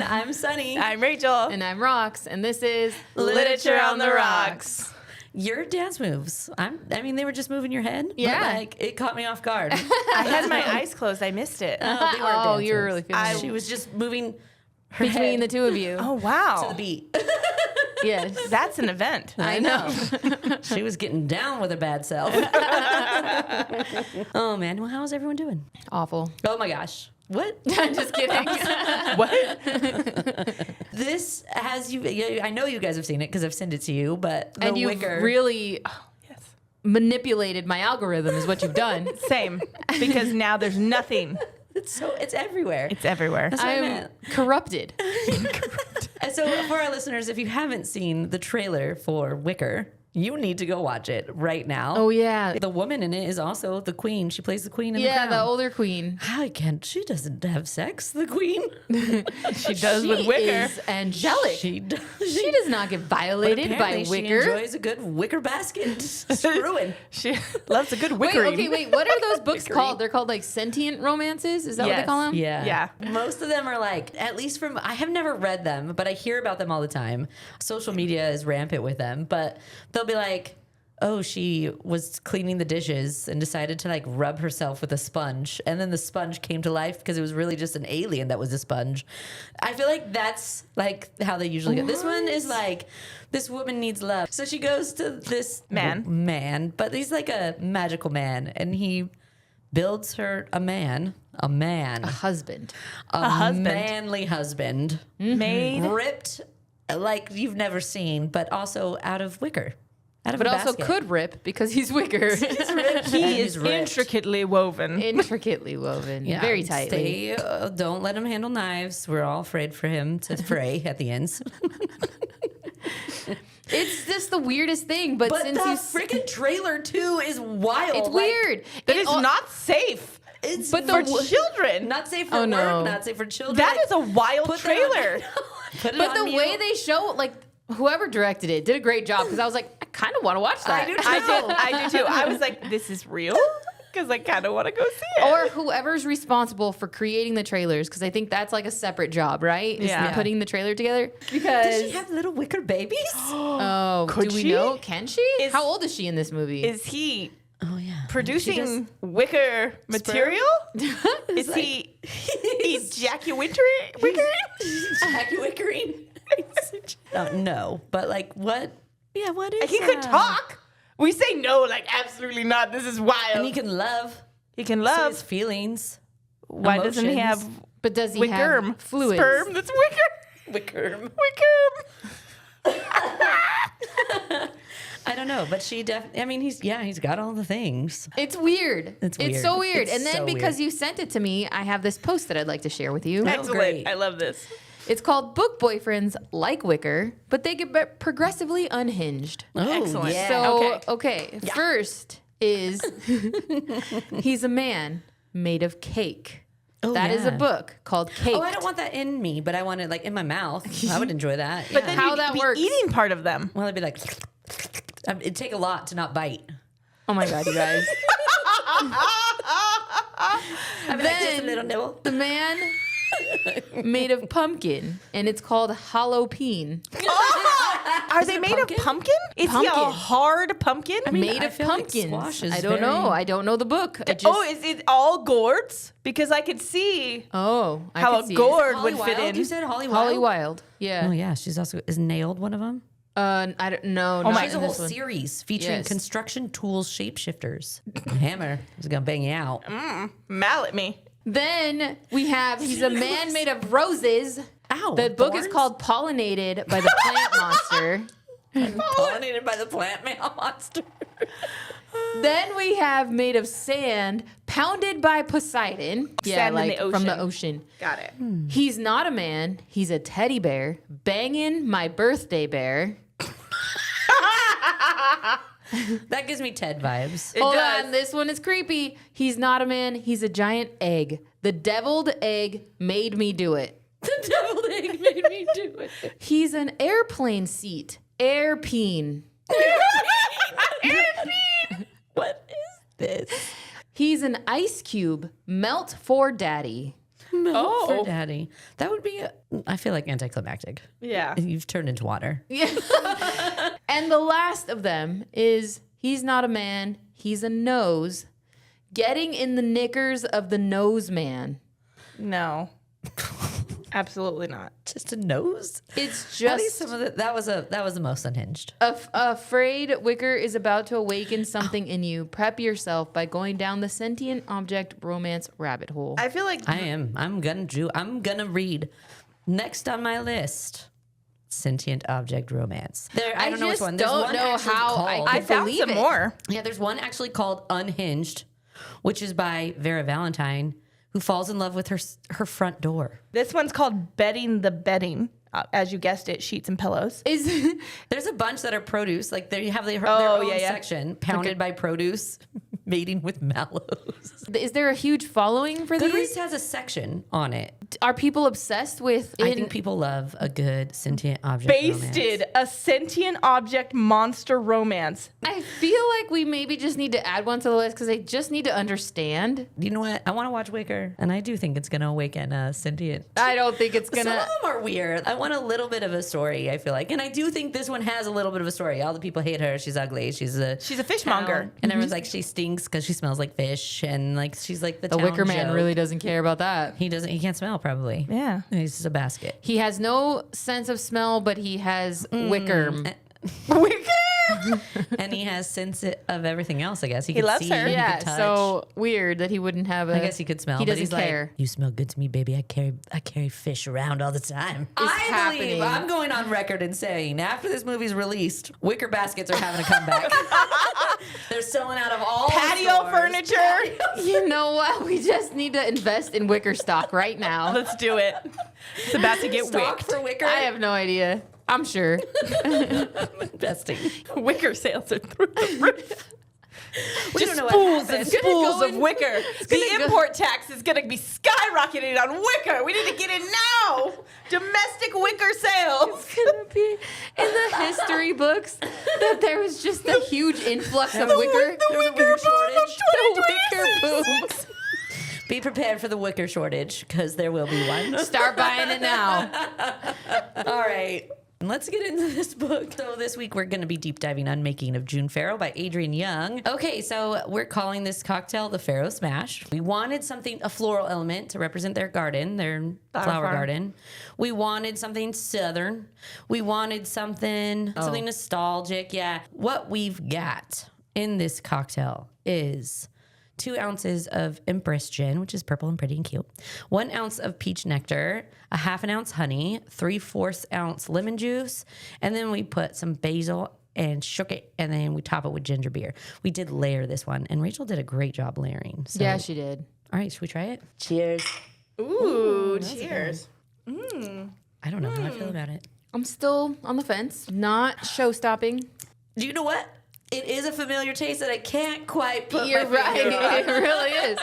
I'm Sunny. I'm Rachel. And I'm Rox, and this is Literature on the Rocks. Your dance moves. I mean, they were just moving your head. Yeah. But, like, it caught me off guard. I had my eyes closed. I missed it. They weren't Oh, dance you were moves. really feeling it. She was just moving her Between the head two of you. Oh, wow. to the beat. Yes. That's an event. I know. She was getting down with her bad self. Oh, man. Well, how's everyone doing? Awful. Oh, my gosh. What? I'm just kidding. What? This has you. I know you guys have seen it because I've sent it to you, but the And you've Wicker. really Yes. manipulated my algorithm is what you've done. Same. Because now there's nothing. It's everywhere. It's everywhere. That's what I I'm meant. corrupted. And so for our listeners, if you haven't seen the trailer for Wicker, you need to go watch it right now. Oh, yeah. The woman in it is also the queen. She plays the queen in Yeah, the the Crown. older queen. How can she doesn't have sex? The queen. She does She with Wicker. is angelic. She does. She does not get violated by Apparently She Wicker. enjoys a good wicker basket screwing. She loves a good Wait, wickering. okay, wait. What are those books Wickering. called? They're called like sentient romances. Is that what they Yes. call them? Yeah. Yeah. Most of them are like, at least from, I have never read them, but I hear about them all the time. Social media is rampant with them, but they'll be like, oh, she was cleaning the dishes and decided to like rub herself with a sponge. And then the sponge came to life because it was really just an alien that was a sponge. I feel like that's like how they usually go. This one is like, this woman needs love. So she goes to this man, but he's like a magical man. And he builds her a Husband. husband. manly husband. Made. Ripped like you've never seen, but also out of wicker. Out of But a also basket. could rip because he's Wicker. And He he's is ripped. intricately woven. Intricately woven. Yeah, Very tightly. Don't let him handle knives. We're all afraid for him to fray at the ends. It's just the weirdest thing. But, But since the you freaking trailer too is wild. it's Like, weird. That It is al- not safe It's But for the children. not safe for Oh, work. no. Not safe for children. That is a wild Put that on- trailer. Put it But on the mute. way they show, like, whoever directed it did a great job because I was like, I kind of want to watch that. I do too. I was like, this is real? Because I kind of want to go see it. Or whoever's responsible for creating the trailers, because I think that's like a separate job, right? Is Yeah. putting the trailer together. Does Because she have little wicker babies? oh, Could do we she? know? Can she? Is- How old is she in this movie? Is he Oh yeah. producing wicker material? Is he ejaculating? Jackie Wickering. No, but like what? Yeah, what is He could that? talk. We say no, like absolutely not. This is wild. And he can love. He can So love. his feelings. Why doesn't he have emotions. But does he wickerm have fluids? sperm? That's wicker. Wicker. Wickerm. I don't know, but she definitely. I mean, he's got all the things. It's weird. It's It's weird. so weird. It's And then so because weird. you sent it to me, I have this post that I'd like to share with you. Excellent. great. I love this. It's called Book Boyfriends Like Wicker, but they get progressively unhinged. Oh, Excellent. Yeah. So, okay, first is he's a man made of cake. That is a yeah. book called Cake. Oh, I don't want that in me, but I want it like in my mouth. I would enjoy that. But yeah. then How you'd that be works. eating part of them. Well, it'd be like. It'd take a lot to not bite. Oh my God, you guys. I'd be like, just a little nibble. The man made of pumpkin, and it's called Halloween. Are they made of pumpkin? Is he a Pumpkin. hard pumpkin? Made I of feel like pumpkins. squash is I don't know. very- I don't know the book. I just, Oh, is it all gourds? Because I could see I how could a see it. gourd Holly would fit Wilde? in. You said Holly Wilde? Holly Wilde. Yeah. Oh yeah, she's also is nailed one of them. I don't know. my- not She's a in whole this one. series featuring Yes. construction tools shapeshifters. Hammer is gonna bang you out. Mallet me. Then we have he's a man made of roses. Ow! The book is thorns? called Pollinated by the Plant Monster. Pollinated by the plant mail monster. Then we have made of sand, pounded by Poseidon. Sand in the from the ocean. ocean. Got it. He's not a man. He's a teddy bear. Banging my birthday bear. That gives me Ted vibes. Hold does. on, this one is creepy. He's not a man. He's a giant egg. The deviled egg made me do it. The deviled egg made me do it. He's an airplane seat. Airpeen. What is this? He's an ice cube. Melt for daddy. Milk for Oh. daddy. That would be, I feel like, anticlimactic. Yeah. You've turned into water. Yeah. And the last of them is he's not a man, he's a nose. Getting in the knickers of the nose man. No. Absolutely not. Just a nose? It's At least just some of that was the most unhinged. afraid Wicker is about to awaken something in you. Prep yourself by going down the sentient object romance rabbit hole. I feel like I'm gonna read next on my list. Sentient object romance. I don't know which just one. There's don't one know actually how called, I found believe some it. more. Yeah, there's one actually called Unhinged, which is by Vera Valentine, who falls in love with her front door. This one's called Bedding the Bedding. As you guessed it, sheets and pillows. There's a bunch that are produce, like they have their Oh, own yeah, yeah. section, pounded by produce, mating with mallows. Is there a huge following for Goodreads these? has a section on it. Are people obsessed with I think people love a good sentient object Basted romance. a sentient object monster romance. I feel like we maybe just need to add one to the list because I just need to understand. You know what? I want to watch Wicker, and I do think it's going to awaken a sentient. I don't think it's Some of gonna. them are weird. I want a little bit of a story, I feel like. And I do think this one has a little bit of a story. All the people hate her. She's ugly. She's a fishmonger. And everyone's like, she stinks because she smells like fish. And like, she's like the The town Wicker Man joke. really doesn't care about that. He can't smell probably. Yeah. He's just a basket. He has no sense of smell, but he has wicker. Wicker. And he has sense of everything else, I guess. He He could loves see, her. he Yeah, could touch. so weird that he wouldn't have a. I guess he could smell, He but doesn't he's care. like, you smell good to me, baby. I carry fish around all the time. It's I believe, happening. I'm going on record and saying, after this movie's released, wicker baskets are having a comeback. They're selling out of all Patio stores. furniture. You know what? We just need to invest in wicker stock right now. Let's do it. It's about to get Stock wicked. for wicker. I have no idea. I'm sure. investing. Wicker sales are through the roof. We Just don't know spools what and happened. spools go of in- wicker. The gonna go- import tax is going to be skyrocketing on wicker. We need to get in now. Domestic wicker sales. It's gonna be in the history books that there was just a huge influx of wicker. The wicker boom of The wicker 2026. boom. Be prepared for the wicker shortage, because there will be one. Start buying it now. All right. Let's get into this book. So this week we're going to be deep diving Unmaking of June Farrow by Adrienne Young. Okay, so we're calling this cocktail the Farrow Smash. We wanted something, a floral element to represent their garden, their flower farm. garden. We wanted something southern. We wanted something nostalgic. Yeah. What we've got in this cocktail is 2 ounces of Empress gin, which is purple and pretty and cute. 1 ounce of peach nectar, a 1/2 ounce honey, 3/4 ounce lemon juice, and then we put some basil and shook it, and then we top it with ginger beer. We did layer this one, and Rachel did a great job layering. So, Yeah, she did. all right, should we try it? Cheers. Ooh, cheers. I don't know how I feel about it. I'm still on the fence. Not show stopping. Do you know what? It is a familiar taste that I can't quite put You're my right. finger on. It really is.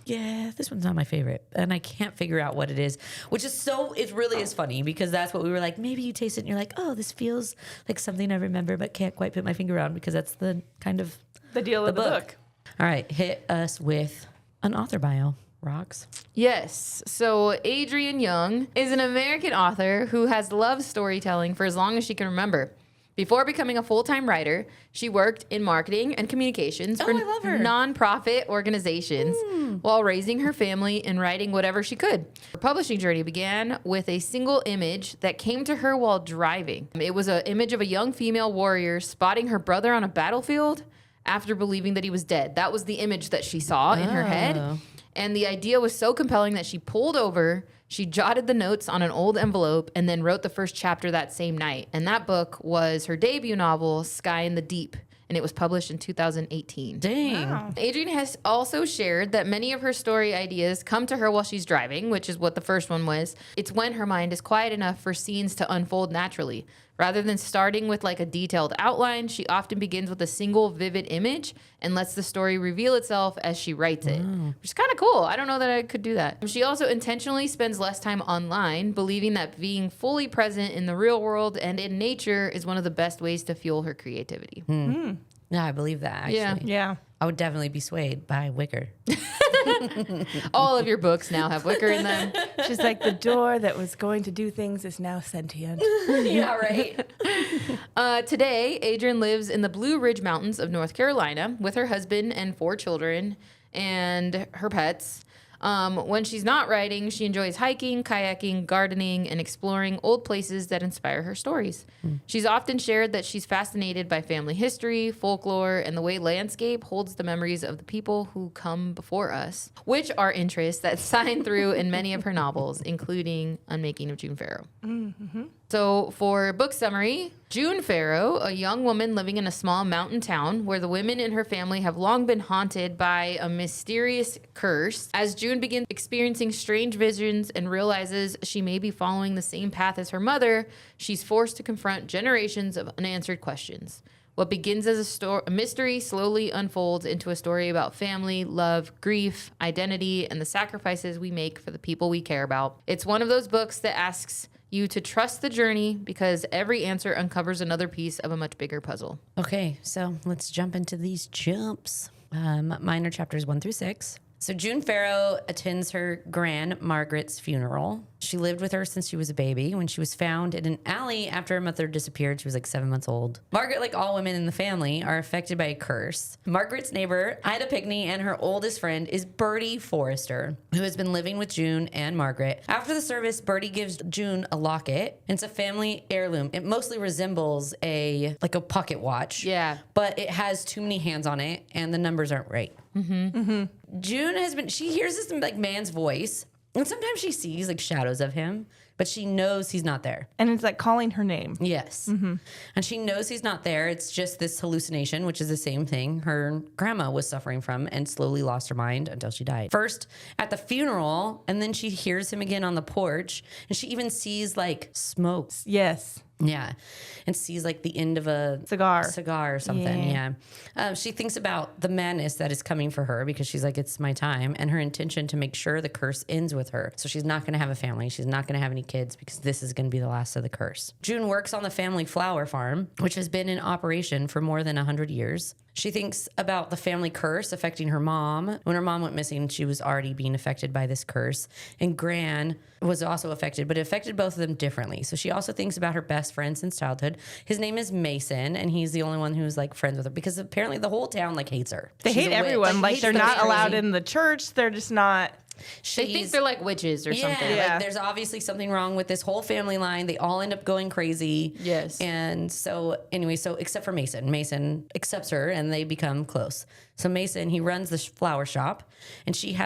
Yeah, this one's not my favorite, and I can't figure out what it is, which is it really is funny, because that's what we were like, maybe you taste it and you're like, oh, this feels like something I remember but can't quite put my finger on, because that's the kind of The deal of the book. All right, hit us with an author bio. Rocks. Yes. So Adrienne Young is an American author who has loved storytelling for as long as she can remember. Before becoming a full-time writer, she worked in marketing and communications for I love her. nonprofit organizations while raising her family and writing whatever she could. Her publishing journey began with a single image that came to her while driving. It was an image of a young female warrior spotting her brother on a battlefield after believing that he was dead. That was the image that she saw in her head. And the idea was so compelling that she pulled over, she jotted the notes on an old envelope, and then wrote the first chapter that same night. And that book was her debut novel, Sky in the Deep, and it was published in 2018. Dang. Wow. Adrienne has also shared that many of her story ideas come to her while she's driving, which is what the first one was. It's when her mind is quiet enough for scenes to unfold naturally. Rather than starting with like a detailed outline, she often begins with a single vivid image and lets the story reveal itself as she writes it, which is kind of cool. I don't know that I could do that. She also intentionally spends less time online, believing that being fully present in the real world and in nature is one of the best ways to fuel her creativity. Yeah, I believe that, actually. Yeah. Yeah. I would definitely be swayed by Wicker. All of your books now have wicker in them. She's like, the door that was going to do things is now sentient. Yeah, right. Today, Adrienne lives in the Blue Ridge Mountains of North Carolina with her husband and 4 children and her pets. When she's not writing, she enjoys hiking, kayaking, gardening, and exploring old places that inspire her stories. She's often shared that she's fascinated by family history, folklore, and the way landscape holds the memories of the people who come before us, which are interests that shine through in many of her novels, including Unmaking of June Farrow. Mm-hmm. So for book summary, June Farrow, a young woman living in a small mountain town where the women in her family have long been haunted by a mysterious curse. As June begins experiencing strange visions and realizes she may be following the same path as her mother, she's forced to confront generations of unanswered questions. What begins as a mystery slowly unfolds into a story about family, love, grief, identity, and the sacrifices we make for the people we care about. It's one of those books that asks you to trust the journey because every answer uncovers another piece of a much bigger puzzle. Okay, so let's jump into these jumps. Mine are chapters 1 through 6. So June Farrow attends her Gran Margaret's funeral. She lived with her since she was a baby. When she was found in an alley after her mother disappeared, she was like 7 months old. Margaret, like all women in the family, are affected by a curse. Margaret's neighbor, Ida Pickney, and her oldest friend is Bertie Forrester, who has been living with June and Margaret. After the service, Bertie gives June a locket. And it's a family heirloom. It mostly resembles a pocket watch. Yeah. But it has too many hands on it, and the numbers aren't right. June she hears this like man's voice, and sometimes she sees like shadows of him, but she knows he's not there. And it's like calling her name. Yes. And she knows he's not there. It's just this hallucination, which is the same thing her grandma was suffering from and slowly lost her mind until she died. First at the funeral, and then she hears him again on the porch, and she even sees like smoke. Yes. Yeah. And sees like the end of a cigar or something. Yeah. She thinks about the madness that is coming for her because she's like, it's my time, and her intention to make sure the curse ends with her. So she's not going to have a family. She's not going to have any kids because this is going to be the last of the curse. June works on the family flower farm, which has been in operation for more than 100 years. She thinks about the family curse affecting her mom. When her mom went missing, she was already being affected by this curse. And Gran was also affected, but it affected both of them differently. So she also thinks about her best friend since childhood. His name is Mason, and he's the only one who's like friends with her because apparently the whole town like hates her. They hate everyone. Like they're not allowed in the church. They're just not. They think they're like witches or something. Yeah, like there's obviously something wrong with this whole family line. They all end up going crazy. Yes. And so anyway, except for Mason. Mason accepts her and they become close. So Mason, he runs the flower shop, and she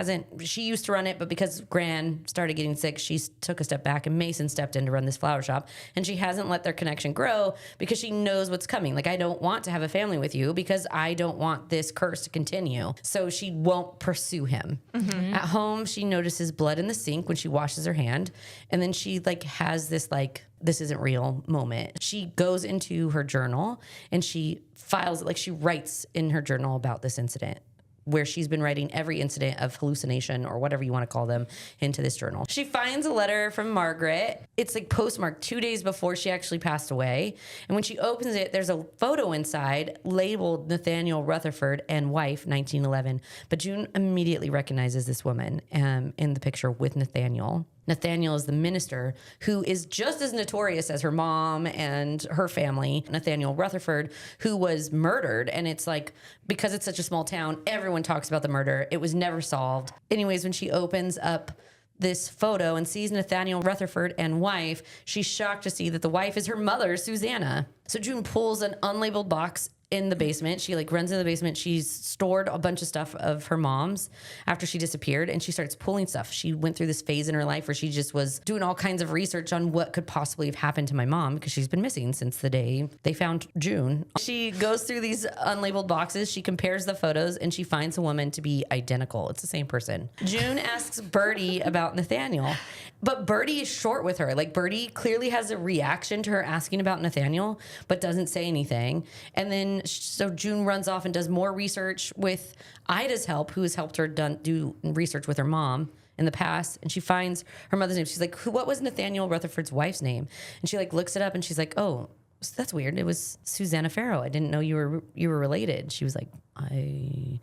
used to run it, but because Gran started getting sick, she took a step back, and Mason stepped in to run this flower shop, and she hasn't let their connection grow because she knows what's coming. Like, I don't want to have a family with you because I don't want this curse to continue. So she won't pursue him. Mm-hmm. At home, she notices blood in the sink when she washes her hand, and then she like has this like, this isn't real moment. She goes into her journal and she files it, like she writes in her journal about this incident, where she's been writing every incident of hallucination or whatever you want to call them into this journal. She finds a letter from Margaret. It's like postmarked 2 days before she actually passed away. And when she opens it, there's a photo inside labeled Nathaniel Rutherford and wife 1911. But June immediately recognizes this woman in the picture with Nathaniel. Nathaniel is the minister who is just as notorious as her mom and her family, Nathaniel Rutherford, who was murdered. And it's like, because it's such a small town, everyone talks about the murder. It was never solved. Anyways, when she opens up this photo and sees Nathaniel Rutherford and wife, she's shocked to see that the wife is her mother, Susanna. So June pulls an unlabeled box in the basement. She like runs in the basement. She's stored a bunch of stuff of her mom's after she disappeared, and she starts pulling stuff. She went through this phase in her life where she just was doing all kinds of research on what could possibly have happened to my mom because she's been missing since the day they found June. She goes through these unlabeled boxes. She compares the photos, and she finds a woman to be identical. It's the same person. June asks Bertie about Nathaniel, but Bertie is short with her. Like, Bertie clearly has a reaction to her asking about Nathaniel, but doesn't say anything. And then so June runs off and does more research with Ida's help, who has helped her do research with her mom in the past. And she finds her mother's name. She's like, what was Nathaniel Rutherford's wife's name? And she like looks it up, and she's like, oh, So that's weird. It was Susanna Farrow. I didn't know you were related. She was like, I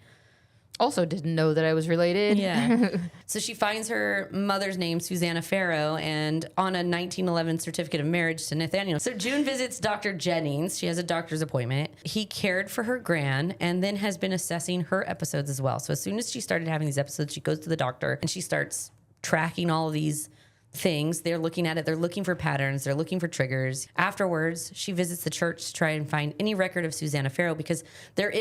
Also didn't know that I was related. Yeah. So she finds her mother's name, Susanna Farrow, and on a 1911 certificate of marriage to Nathaniel. So June visits Dr. Jennings. She has a doctor's appointment. He cared for her gran and then has been assessing her episodes as well. So as soon as she started having these episodes, she goes to the doctor and she starts tracking all of these things. They're looking at it. They're looking for patterns. They're looking for triggers. Afterwards, she visits the church to try and find any record of Susanna Farrow because there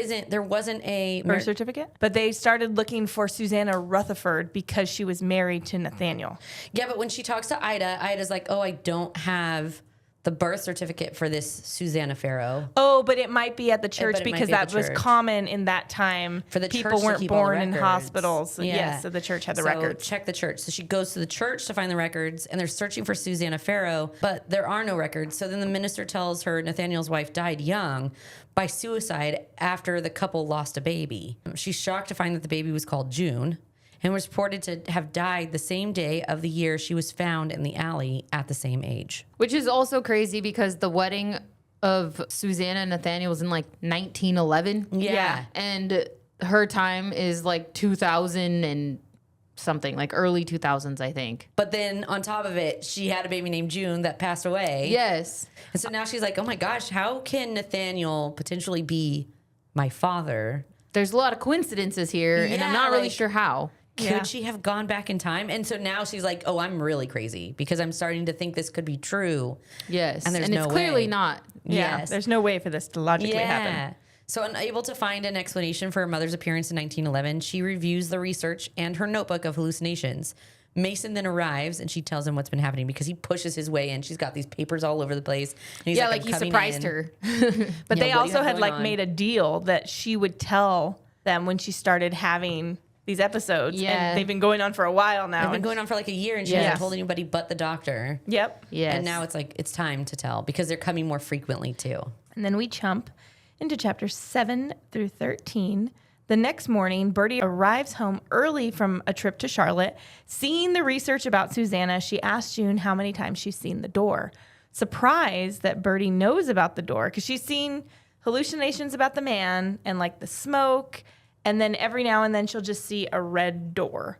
wasn't a birth certificate. But they started looking for Susanna Rutherford because she was married to Nathaniel. Yeah, but when she talks to Ida, Ida's like, oh, I don't have the birth certificate for this Susanna Farrow. Oh, but it might be at the church But it might because be at that the was church. common in that time. For the people church to weren't keep all the born in records. hospitals. So Yeah. yes, so the church had the So records. check the church. So she goes to the church to find the records, and they're searching for Susanna Farrow, but there are no records. So then the minister tells her Nathaniel's wife died young by suicide after the couple lost a baby. She's shocked to find that the baby was called June and was reported to have died the same day of the year she was found in the alley at the same age. Which is also crazy because the wedding of Susanna and Nathaniel was in like 1911. Yeah. And her time is like 2000 and something, like early 2000s, I think. But then on top of it, she had a baby named June that passed away. Yes. And so now she's like, oh my gosh, how can Nathaniel potentially be my father? There's a lot of coincidences here, and I'm Yeah, not really like- sure how. Could Yeah. she have gone back in time? And so now she's like, oh, I'm really crazy because I'm starting to think this could be true. Yes. And there's it's no clearly way. not. Yeah, Yes. there's no way for this to logically happen. So unable to find an explanation for her mother's appearance in 1911, she reviews the research and her notebook of hallucinations. Mason then arrives and she tells him what's been happening because he pushes his way in. She's got these papers all over the place. And he's Yeah, like like I'm he coming surprised in. her. But Yeah, they what do you also have had going like on? made a deal that she would tell them when she started having these episodes. Yeah. And they've been going on for a while now. It's been And- going on for like a year and she Yes. hasn't told anybody but the doctor. Yep. Yes. And now it's like, it's time to tell because they're coming more frequently too. And then we jump into chapters 7 through 13. The next morning, Bertie arrives home early from a trip to Charlotte. Seeing the research about Susanna, she asks June how many times she's seen the door. Surprised that Bertie knows about the door because she's seen hallucinations about the man and like the smoke. And then every now and then she'll just see a red door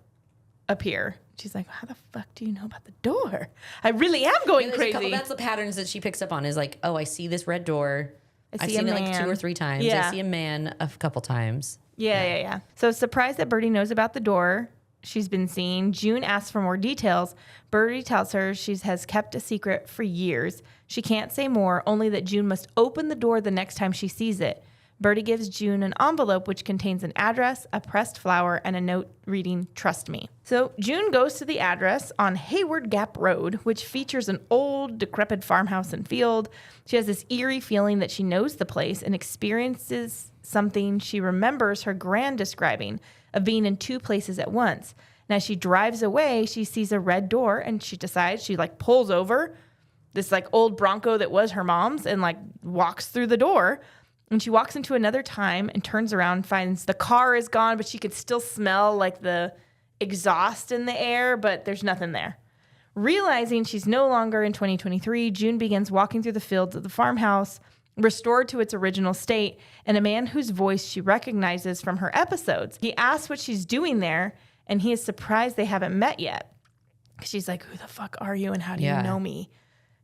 appear. She's like, how the fuck do you know about the door? I really am going There's a couple- crazy. that's the patterns that she picks up on is like, oh, I see this red door. I I've see a seen it like man. 2 or 3 times. Yeah. I see a man a couple times. Yeah. So surprised that Bertie knows about the door she's been seeing. June asks for more details. Bertie tells her she has kept a secret for years. She can't say more, only that June must open the door the next time she sees it. Bertie gives June an envelope which contains an address, a pressed flower, and a note reading, "Trust me." So June goes to the address on Hayward Gap Road, which features an old, decrepit farmhouse and field. She has this eerie feeling that she knows the place and experiences something she remembers her gran describing of being in 2 places at once. And as she drives away, she sees a red door and she decides she like pulls over this like old Bronco that was her mom's and like walks through the door. And she walks into another time and turns around, finds the car is gone, but she could still smell like the exhaust in the air, but there's nothing there. Realizing she's no longer in 2023, June begins walking through the fields of the farmhouse, restored to its original state, and a man whose voice she recognizes from her episodes. He asks what she's doing there, and he is surprised they haven't met yet. She's like, who the fuck are you and how do Yeah. you know me?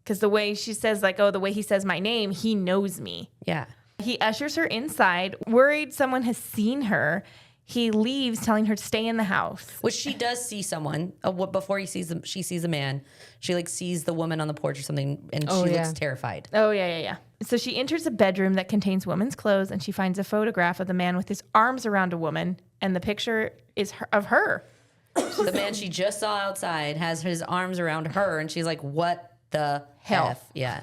Because the way she says, like, oh, the way he says my name, he knows me. Yeah. He ushers her inside, worried someone has seen her. He leaves, telling her to stay in the house. Which she does see someone before she sees a man. She like sees the woman on the porch or something, and Oh, she yeah. looks terrified. Oh, yeah. So she enters a bedroom that contains women's clothes, and she finds a photograph of the man with his arms around a woman, and the picture is of her. The man she just saw outside has his arms around her, and she's like, "What the Hell. F?" Yeah.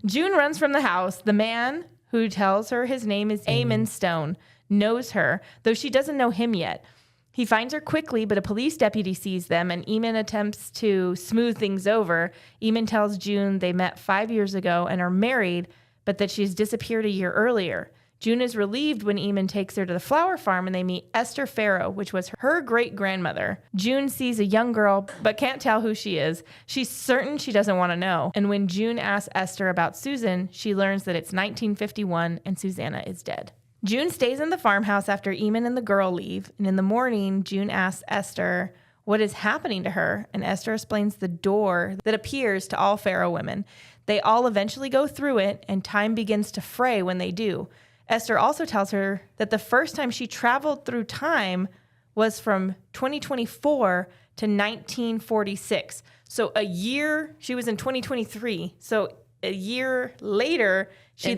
June runs from the house. The man who tells her his name is Eamon Stone knows her, though she doesn't know him yet. He finds her quickly, but a police deputy sees them, and Eamon attempts to smooth things over. Eamon tells June they met 5 years ago and are married, but that she's disappeared a year earlier. June is relieved when Eamon takes her to the flower farm and they meet Esther Farrow, which was her great-grandmother. June sees a young girl but can't tell who she is. She's certain she doesn't want to know. And when June asks Esther about Susan, she learns that it's 1951 and Susanna is dead. June stays in the farmhouse after Eamon and the girl leave. And in the morning, June asks Esther what is happening to her. And Esther explains the door that appears to all Farrow women. They all eventually go through it, and time begins to fray when they do. Esther also tells her that the first time she traveled through time was from 2024 to 1946. So a year, she was in 2023. So a year later, in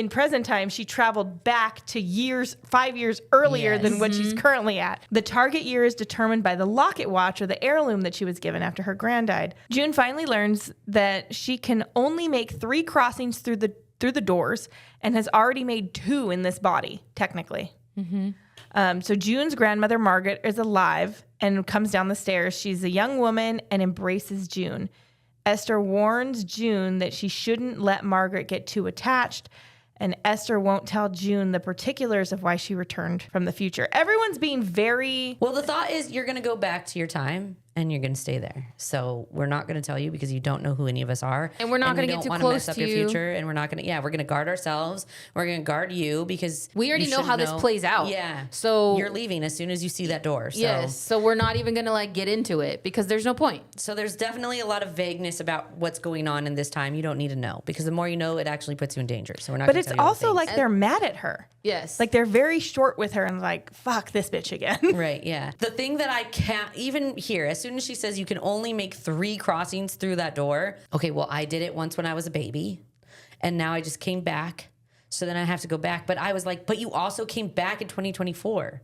present time, she traveled back to 5 years earlier than what she's currently at. The target year is determined by the locket watch or the heirloom that she was given after her grand died. June finally learns that she can only make 3 crossings through the doors and has already made 2 in this body, technically. So June's grandmother, Margaret, is alive and comes down the stairs. She's a young woman and embraces June. Esther warns June that she shouldn't let Margaret get too attached, and Esther won't tell June the particulars of why she returned from the future. Everyone's being very... Well, the thought is you're going to go back to your time and you're going to stay there. So we're not going to tell you because you don't know who any of us are. And we're not going to get too close mess up to your future. And we're not going to, we're going to guard ourselves. We're going to guard you because we already know how this plays out. Yeah. So you're leaving as soon as you see that door. So. Yes. So we're not even going to get into it because there's no point. So there's definitely a lot of vagueness about what's going on in this time. You don't need to know because the more you know, it actually puts you in danger. So we're not. But it's also they're mad at her. Yes. They're very short with her and fuck this bitch again. Right. Yeah. The thing that I can't even hear as soon as she says you can only make 3 crossings through that door. Okay, well, I did it once when I was a baby, and now I just came back. So then I have to go back. But I was like, but you also came back in 2024.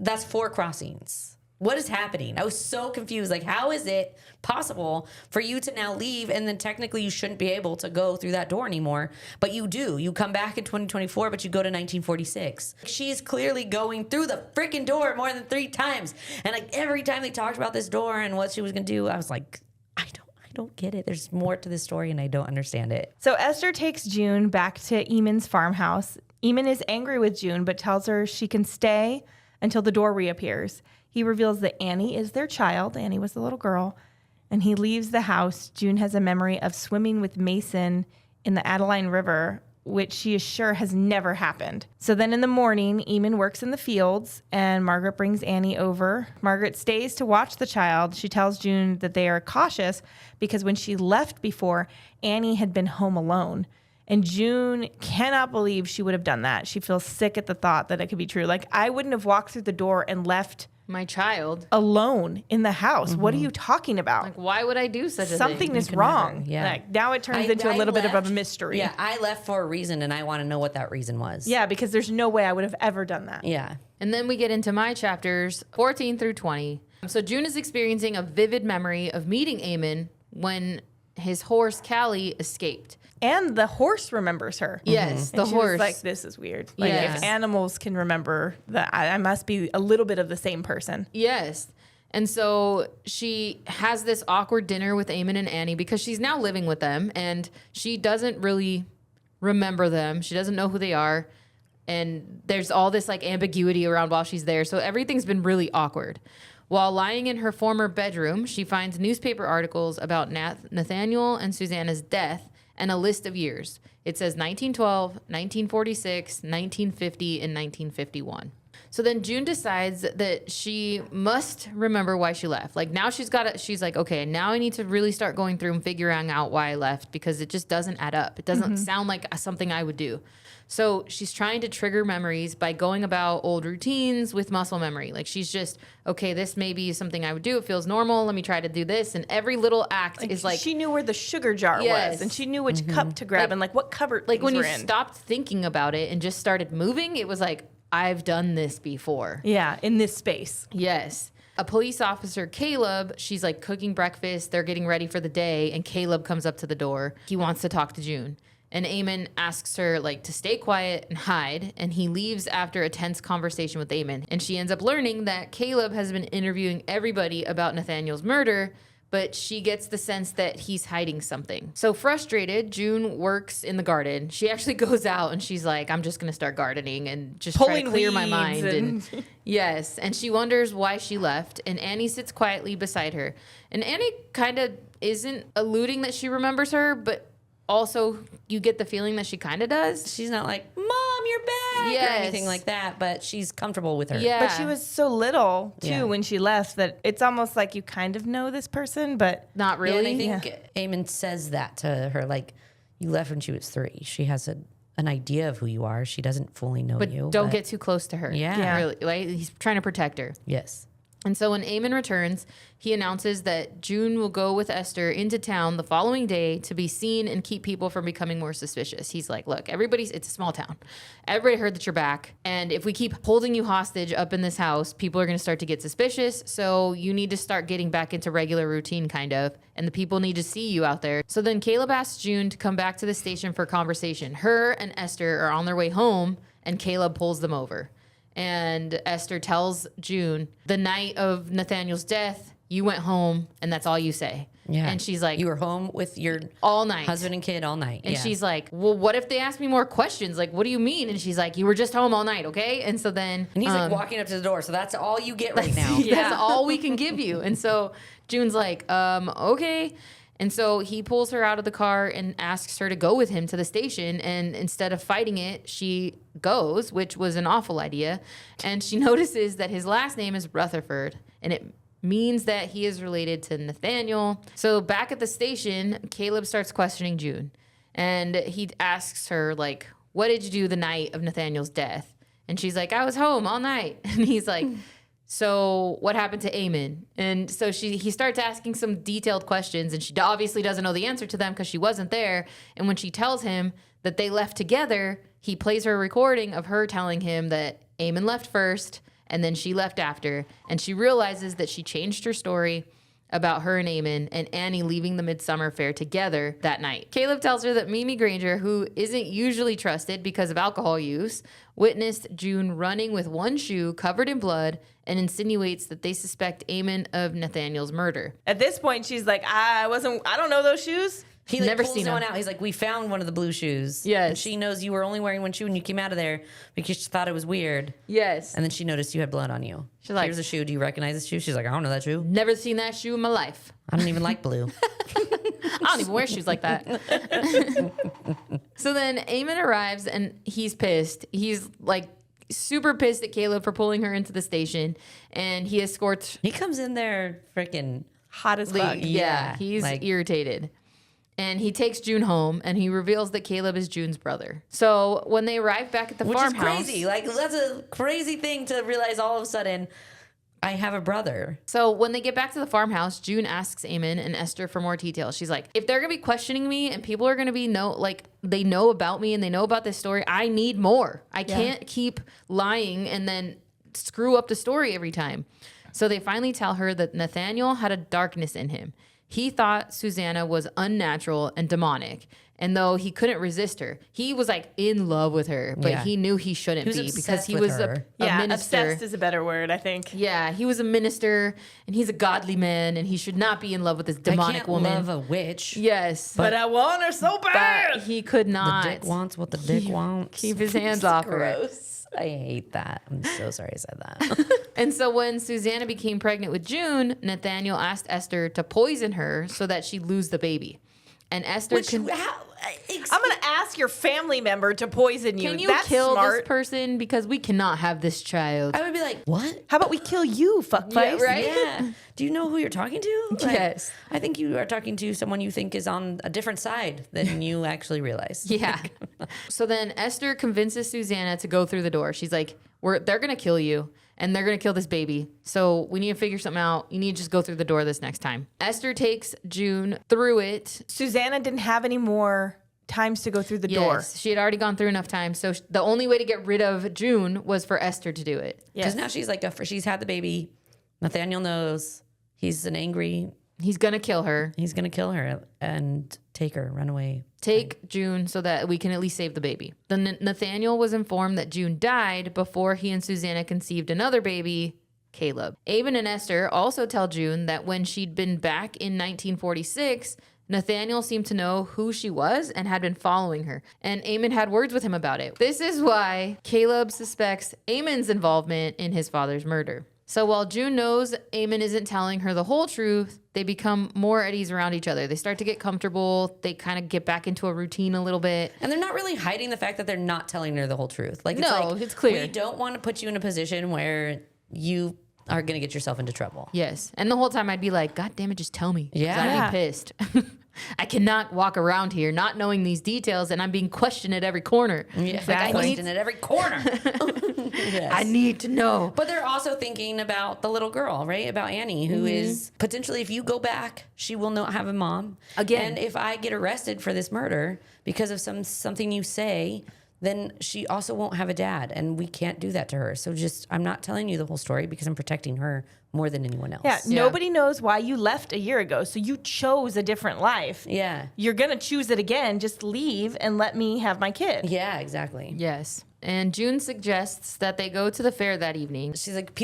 That's 4 crossings. What is happening? I was so confused. How is it possible for you to now leave and then technically you shouldn't be able to go through that door anymore, but you do. You come back in 2024, but you go to 1946. She's clearly going through the freaking door more than 3 times. And every time they talked about this door and what she was going to do, I was like, I don't get it. There's more to this story and I don't understand it. So Esther takes June back to Eamon's farmhouse. Eamon is angry with June, but tells her she can stay until the door reappears. He reveals that Annie is their child. Annie was the little girl. And he leaves the house. June has a memory of swimming with Mason in the Adeline River, which she is sure has never happened. So then in the morning, Eamon works in the fields, and Margaret brings Annie over. Margaret stays to watch the child. She tells June that they are cautious because when she left before, Annie had been home alone. And June cannot believe she would have done that. She feels sick at the thought that it could be true. I wouldn't have walked through the door and left my child alone in the house. What are you talking about? Why would I do such a thing? Something is wrong. Never. Yeah. Now it turns into a little bit of a mystery. Yeah, I left for a reason, and I want to know what that reason was. Yeah, because there's no way I would have ever done that. Yeah. And then we get into my chapters 14 through 20. So June is experiencing a vivid memory of meeting Eamon when his horse, Callie, escaped. And the horse remembers her. Yes, the horse. Was this is weird. If animals can remember that, I must be a little bit of the same person. Yes. And so she has this awkward dinner with Eamon and Annie because she's now living with them and she doesn't really remember them. She doesn't know who they are. And there's all this ambiguity around while she's there. So everything's been really awkward. While lying in her former bedroom, she finds newspaper articles about Nathaniel and Susanna's death and a list of years. It says 1912, 1946, 1950, and 1951. So then June decides that she must remember why she left. Now she's like, okay, now I need to really start going through and figuring out why I left because it just doesn't add up. It doesn't sound like something I would do. So she's trying to trigger memories by going about old routines with muscle memory. She's just, okay, this may be something I would do. It feels normal. Let me try to do this. And every little act is she knew where the sugar jar was and she knew which cup to grab and what cupboard things when you were in. Stopped thinking about it and just started moving, it was I've done this before. Yeah, in this space. Yes. A police officer, Caleb, she's cooking breakfast. They're getting ready for the day. And Caleb comes up to the door. He wants to talk to June. And Eamon asks her to stay quiet and hide. And he leaves after a tense conversation with Eamon. And she ends up learning that Caleb has been interviewing everybody about Nathaniel's murder, but she gets the sense that he's hiding something. So frustrated, June works in the garden. She actually goes out and she's like, I'm just going to start gardening and just try to clear my mind. And yes. And she wonders why she left. And Annie sits quietly beside her. And Annie kind of isn't alluding that she remembers her, but also you get the feeling that she kind of does. She's not like, Mom, you're back, or anything like that, but she's comfortable with her. Yeah. But she was so little, too, when she left that it's almost like you kind of know this person, but... Not Yeah, really. and I think Eamon says that to her, like, you left when she was 3. She has an idea of who you are. She doesn't fully know But you. don't get too close to her. Yeah. Really. Like, he's trying to protect her. Yes. And so when Eamon returns, he announces that June will go with Esther into town the following day to be seen and keep people from becoming more suspicious. He's like, look, it's a small town. Everybody heard that you're back. And if we keep holding you hostage up in this house, people are going to start to get suspicious. So you need to start getting back into regular routine, kind of. And the people need to see you out there. So then Caleb asks June to come back to the station for conversation. Her and Esther are on their way home, and Caleb pulls them over. And Esther tells June, the night of Nathaniel's death, you went home and that's all you say. Yeah. And she's like, You were home with your all night. husband and kid all night. And she's like, well, what if they ask me more questions? Like, what do you mean? And she's like, you were just home all night, okay? And so then... And he's like walking up to the door, so that's all you get right now. That's all we can give you. And so June's like, okay. And so he pulls her out of the car and asks her to go with him to the station. And instead of fighting it, she goes, which was an awful idea. And she notices that his last name is Rutherford, and it means that he is related to Nathaniel. So back at the station, Caleb starts questioning June. And he asks her, like, what did you do the night of Nathaniel's death? And she's like, I was home all night. And he's like... So what happened to Eamon? And so he starts asking some detailed questions, and she obviously doesn't know the answer to them because she wasn't there. And when she tells him that they left together, he plays her a recording of her telling him that Eamon left first and then she left after. And she realizes that she changed her story about her and Eamon and Annie leaving the Midsummer Fair together that night. Caleb tells her that Mimi Granger, who isn't usually trusted because of alcohol use, witnessed June running with one shoe covered in blood and insinuates that they suspect Eamon of Nathaniel's murder. At this point, she's like, I don't know those shoes. He like Never pulls seen one him. out. He's like, we found one of the blue shoes. Yes. And she knows you were only wearing one shoe when you came out of there because she thought it was weird. Yes. And then she noticed you had blood on you. She's like, here's a shoe. Do you recognize this shoe? She's like, I don't know that shoe. Never seen that shoe in my life. I don't even like blue. I don't even wear shoes like that. So then Eamon arrives and he's pissed. He's like super pissed at Caleb for pulling her into the station, and he escorts. He comes in there freaking Hot as fuck. Yeah, he's like- irritated. And he takes June home, and he reveals that Caleb is June's brother. So when they arrive back at the which is farmhouse, crazy. Like, that's a crazy thing to realize all of a sudden, I have a brother. So when they get back to the farmhouse, June asks Eamon and Esther for more details. She's like, if they're going to be questioning me and people are going to be they know about me and they know about this story, I need more. I can't keep lying and then screw up the story every time. So they finally tell her that Nathaniel had a darkness in him. He thought Susanna was unnatural and demonic. And though he couldn't resist her, he was like in love with her, but Yeah. he knew he shouldn't He was be because obsessed he with was her. a minister. Obsessed is a better word, I think. Yeah, he was a minister and he's a godly man and he should not be in love with this I demonic can't woman. love a witch. Yes. But I want her so bad. But he could The not dick wants what the dick wants. keep his hands off her. Gross. I hate that. I'm so sorry I said that. And so when Susanna became pregnant with June, Nathaniel asked Esther to poison her so that she'd lose the baby. And Esther I'm going to ask your family member to poison you. can you That's kill smart. this person because we cannot have this child. I would be like, what? How about we kill you, fuckface? Yeah, right? Yeah. Do you know who you're talking to? Like, Yes. I think you are talking to someone you think is on a different side than you actually realize. Yeah. So then Esther convinces Susanna to go through the door. She's like, they're going to kill you and they're going to kill this baby. So we need to figure something out. You need to just go through the door this next time. Esther takes June through it. Susanna didn't have any more times to go through the door. Yes, she had already gone through enough time. So the only way to get rid of June was for Esther to do it. Because now she's like, she's had the baby. Nathaniel knows he's an angry, He's going to kill her. he's going to kill her and take her, run away. Take June so that we can at least save the baby. Then Nathaniel was informed that June died before he and Susanna conceived another baby Caleb. Aben and Esther also tell June that when she'd been back in 1946, Nathaniel seemed to know who she was and had been following her. And Amen had words with him about it. This is why Caleb suspects Amen's involvement in his father's murder. So while June knows Amen isn't telling her the whole truth, they become more at ease around each other. They start to get comfortable. They kind of get back into a routine a little bit. And they're not really hiding the fact that they're not telling her the whole truth. Like, It's clear. We don't want to put you in a position where you are going to get yourself into trouble. Yes. And the whole time I'd be like, God damn it, just tell me. 'Cause Yeah. I'd be pissed. I cannot walk around here not knowing these details, and I'm being questioned at every corner. Yeah, Exactly. question at every corner. Yes. I need to know. But they're also thinking about the little girl, right? About Annie, who is potentially, if you go back, she will not have a mom. Again. And if I get arrested for this murder because of something you say, then she also won't have a dad. And we can't do that to her. So I'm not telling you the whole story because I'm protecting her more than anyone else. Yeah, nobody knows why you left a year ago. So you chose a different life. Yeah. You're going to choose it again. Just leave and let me have my kid. Yeah, exactly. Yes. And June suggests that they go to the fair that evening. She's like,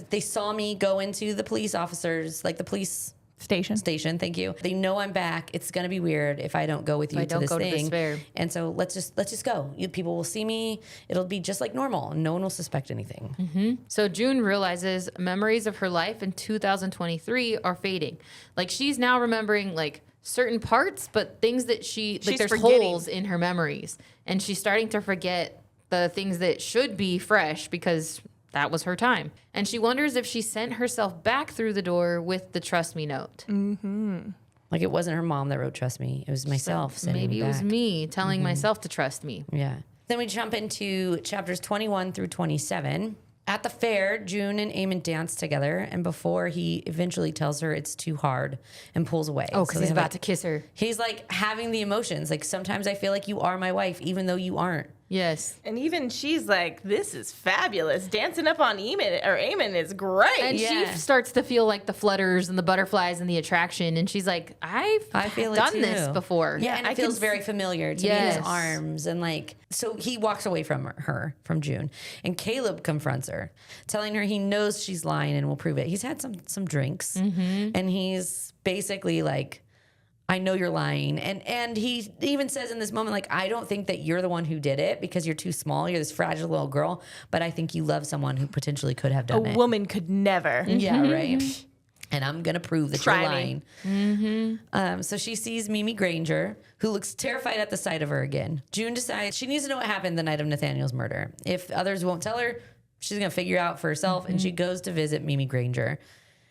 they saw me go into the police officers, like the police station. Thank you. They know I'm back. It's gonna be weird if I don't go with you to this thing. fair. And so let's just go. People will see me. It'll be just like normal. No one will suspect anything. So June realizes memories of her life in 2023 are fading. Like she's now remembering like certain parts, but things that She's there's forgetting. holes in her memories. And she's starting to forget the things that should be fresh because that was her time. And she wonders if she sent herself back through the door with the trust me note. Like it wasn't her mom that wrote "Trust Me." It was myself. sending Maybe me it was back. me telling myself to trust me. Yeah. Then we jump into chapters 21 through 27. At the fair, June and Eamon dance together, and before he eventually tells her it's too hard and pulls away. Oh, because they he's have, about to kiss her. He's like having the emotions. Like sometimes I feel like you are my wife, even though you aren't. Yes. And even she's like, this is fabulous. Dancing up on Eamon is great. And she starts to feel like the flutters and the butterflies and the attraction. And she's like, I feel done it this too. before. Yeah, and it feels very familiar to me, Yes. his arms. And like, so he walks away from from June. And Caleb confronts her, telling her he knows she's lying and will prove it. He's had some drinks. And he's basically like, I know you're lying. And he even says in this moment, like, I don't think that you're the one who did it because you're too small. You're this fragile little girl. But I think you love someone who potentially could have done a it. woman could never. Yeah, right. And I'm going to prove that Try you're me. lying. So she sees Mimi Granger, who looks terrified at the sight of her again. June decides she needs to know what happened the night of Nathaniel's murder. If others won't tell her, she's going to figure out for herself. And she goes to visit Mimi Granger.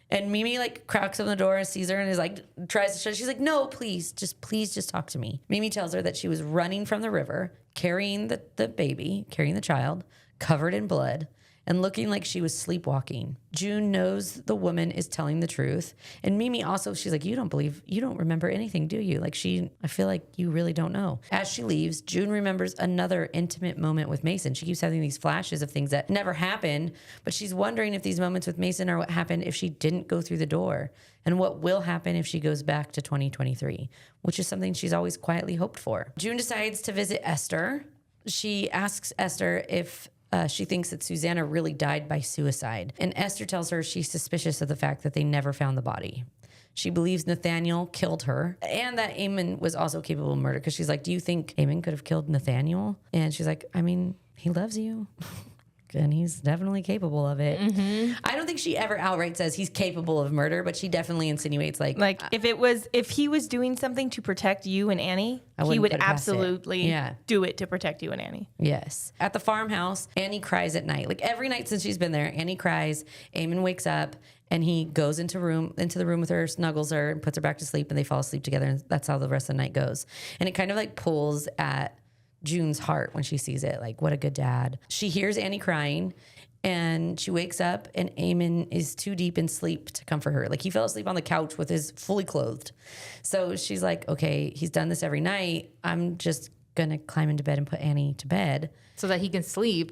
And Mimi like cracks on the door and sees her and is like, tries to shut. She's like, no, please just talk to me. Mimi tells her that she was running from the river, carrying the baby, carrying the child, covered in blood, and looking like she was sleepwalking. June knows the woman is telling the truth. And Mimi also, she's like, you don't remember anything, do you? Like I feel like you really don't know. As she leaves, June remembers another intimate moment with Mason. She keeps having these flashes of things that never happened, but she's wondering if these moments with Mason are what happened if she didn't go through the door and what will happen if she goes back to 2023, which is something she's always quietly hoped for. June decides to visit Esther. She asks Esther if she thinks that Susanna really died by suicide. And Esther tells her she's suspicious of the fact that they never found the body. She believes Nathaniel killed her and that Eamon was also capable of murder because she's like, do you think Eamon could have killed Nathaniel? And she's like, I mean, he loves you. And he's definitely capable of it. I don't think she ever outright says he's capable of murder, but she definitely insinuates like if he was doing something to protect you and Annie, he wouldn't would put it past it. absolutely Yeah. do it to protect you and Annie. Yes. At the farmhouse, Annie cries at night. Like every night since she's been there, Annie cries. Eamon wakes up and he goes into the room with her, snuggles her, and puts her back to sleep, and they fall asleep together. And that's how the rest of the night goes. And it kind of like pulls at June's heart when she sees it. Like, what a good dad. She hears Annie crying. And she wakes up and Eamon is too deep in sleep to comfort her. Like he fell asleep on the couch with his fully clothed. So she's like, okay, he's done this every night. I'm just going to climb into bed and put Annie to bed. So that he can sleep.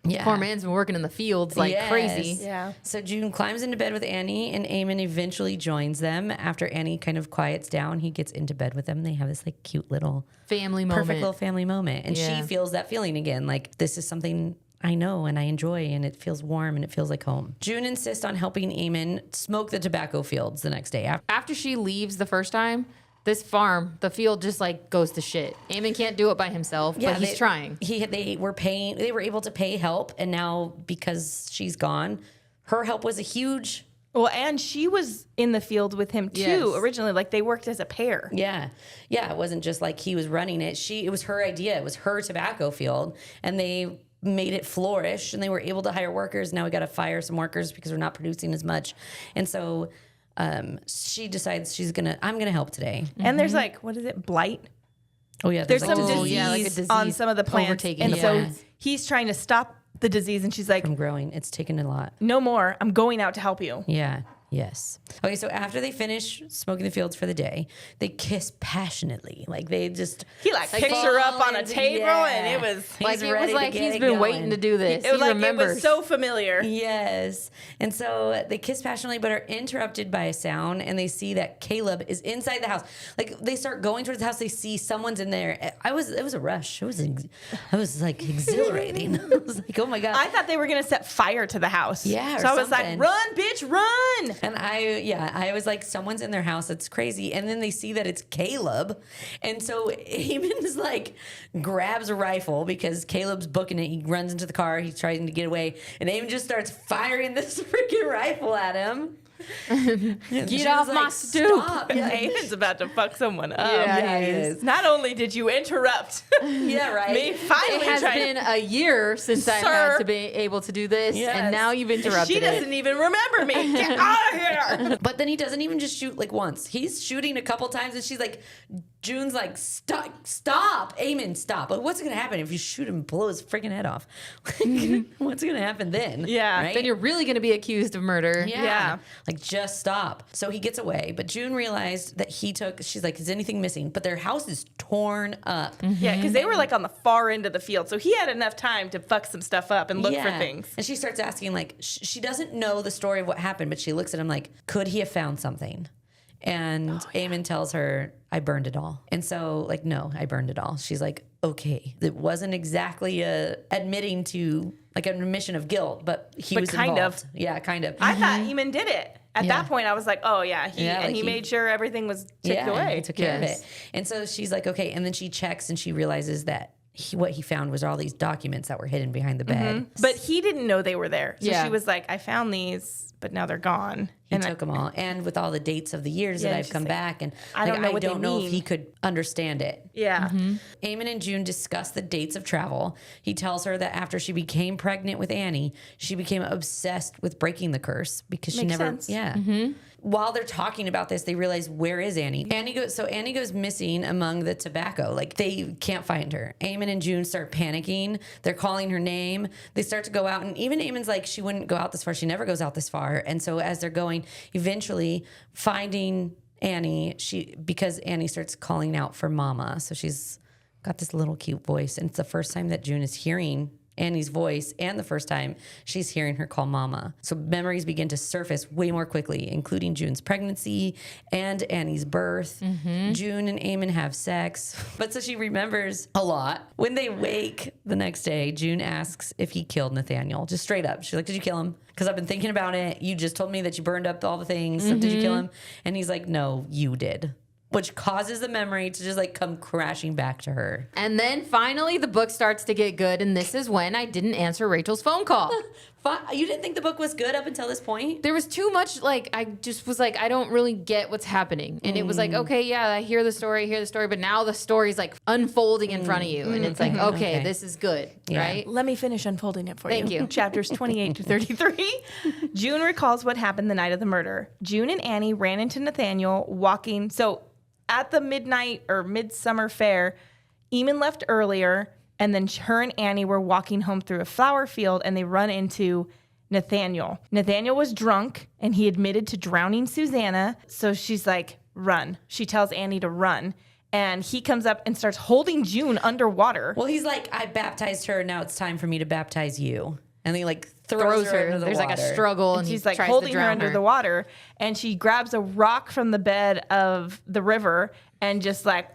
Yeah. Poor man's been working in the fields like crazy. Yeah. So June climbs into bed with Annie and Eamon eventually joins them. After Annie kind of quiets down, he gets into bed with them. They have this like cute little Family perfect moment. little family moment. And Yeah. she feels that feeling again. Like this is something I know and I enjoy, and it feels warm and it feels like home. June insists on helping Eamon smoke the tobacco fields the next day. After she leaves the first time, this farm, the field just like goes to shit. Eamon can't do it by himself, but he's trying. They were able to pay help, and now because she's gone, her help was a huge. Well, and she was in the field with him too originally. Like they worked as a pair. Yeah. It wasn't just like he was running it. It was her idea. It was her tobacco field, and they made it flourish, and they were able to hire workers. Now we got to fire some workers because we're not producing as much, and so she decides I'm gonna help today. And there's like, what is it, blight? Oh yeah, there's some like disease on some of the plants, and so he's trying to stop the disease, and she's like, from growing. It's taken a lot. No more. I'm going out to help you. Yeah. Yes. Okay, so after they finish smoking the fields for the day, they kiss passionately. Like they just he picks her up on a table, and it was he's been waiting to do this. It was it was so familiar. Yes. And so they kiss passionately, but are interrupted by a sound, and they see that Caleb is inside the house. Like they start going towards the house, they see someone's in there. It was a rush. I was like exhilarating. I was like, oh my God. I thought they were gonna set fire to the house. Yeah. So I was like, run, bitch, run. And I was like, someone's in their house. It's crazy. And then they see that it's Caleb. And so Eamon's like grabs a rifle because Caleb's booking it. He runs into the car. He's trying to get away. And Eamon just starts firing this freaking rifle at him. Get off my stoop. Stop. Yeah. Eamon's about to fuck someone up. Yeah, he is. Not only did you interrupt yeah, right. me finally it has been a year since I had to be able to do this, and now you've interrupted She doesn't even remember me. Get out of here. But then he doesn't even just shoot like once. He's shooting a couple times, and she's like, June's like, stop, Eamon, stop. But what's going to happen if you shoot him and blow his freaking head off? What's going to happen then? Yeah. Right? Then you're really going to be accused of murder. Yeah. Like, just stop. So he gets away. But June realized that she's like, is anything missing? But their house is torn up. Mm-hmm. Yeah, because they were like on the far end of the field. So he had enough time to fuck some stuff up and look for things. And she starts asking, like, she doesn't know the story of what happened, but she looks at him like, could he have found something? And Eamon tells her, I burned it all. And so, like, no, I burned it all. She's like, okay. It wasn't exactly admitting to, like, an admission of guilt, but he was kind involved. of. Yeah, kind of. I thought Eamon did it. At that point, I was like, oh, yeah. He made sure everything was taken away. He took care of it. And so she's like, okay. And then she checks and she realizes that what he found was all these documents that were hidden behind the bed. Mm-hmm. But he didn't know they were there. So she was like, I found these, but now they're gone. He took them all. And with all the dates of the years that I've come back, and I don't know if he could understand it. Yeah. Mm-hmm. Eamon and June discuss the dates of travel. He tells her that after she became pregnant with Annie, she became obsessed with breaking the curse because Makes sense. Yeah. Mm-hmm. While they're talking about this, they realize, where is Annie? Annie goes missing among the tobacco. Like, they can't find her. Eamon and June start panicking. They're calling her name. They start to go out, and even Eamon's like, she wouldn't go out this far. She never goes out this far. And so as they're going, eventually finding Annie, because Annie starts calling out for mama. So she's got this little cute voice. And it's the first time that June is hearing Annie's voice, and the first time she's hearing her call mama. So memories begin to surface way more quickly, including June's pregnancy and Annie's birth. Mm-hmm. June and Eamon have sex, but so she remembers a lot. When they wake the next day, June asks if he killed Nathaniel, just straight up. She's like, did you kill him? Because I've been thinking about it. You just told me that you burned up all the things. So did you kill him? And he's like, no, you did. Which causes the memory to just like come crashing back to her. And then finally the book starts to get good, and this is when I didn't answer Rachel's phone call. You didn't think the book was good up until this point? There was too much, like, I just was like, I don't really get what's happening. And it was like, okay, yeah, I hear the story, but now the story's like unfolding in front of you. And it's like, okay, this is good, right? Let me finish unfolding it for you. Thank you. Chapters 28 to 33. June recalls what happened the night of the murder. June and Annie ran into Nathaniel walking. So at the midnight or midsummer fair, Eamon left earlier, and then her and Annie were walking home through a flower field, and they run into Nathaniel. Nathaniel was drunk, and he admitted to drowning Susanna, so she's like, run. She tells Annie to run, and he comes up and starts holding June underwater. Well, he's like, I baptized her, now it's time for me to baptize you. And he like throws her into the There's water. like a struggle, and she's he like tries holding to her drown under the water, and she grabs a rock from the bed of the river and just like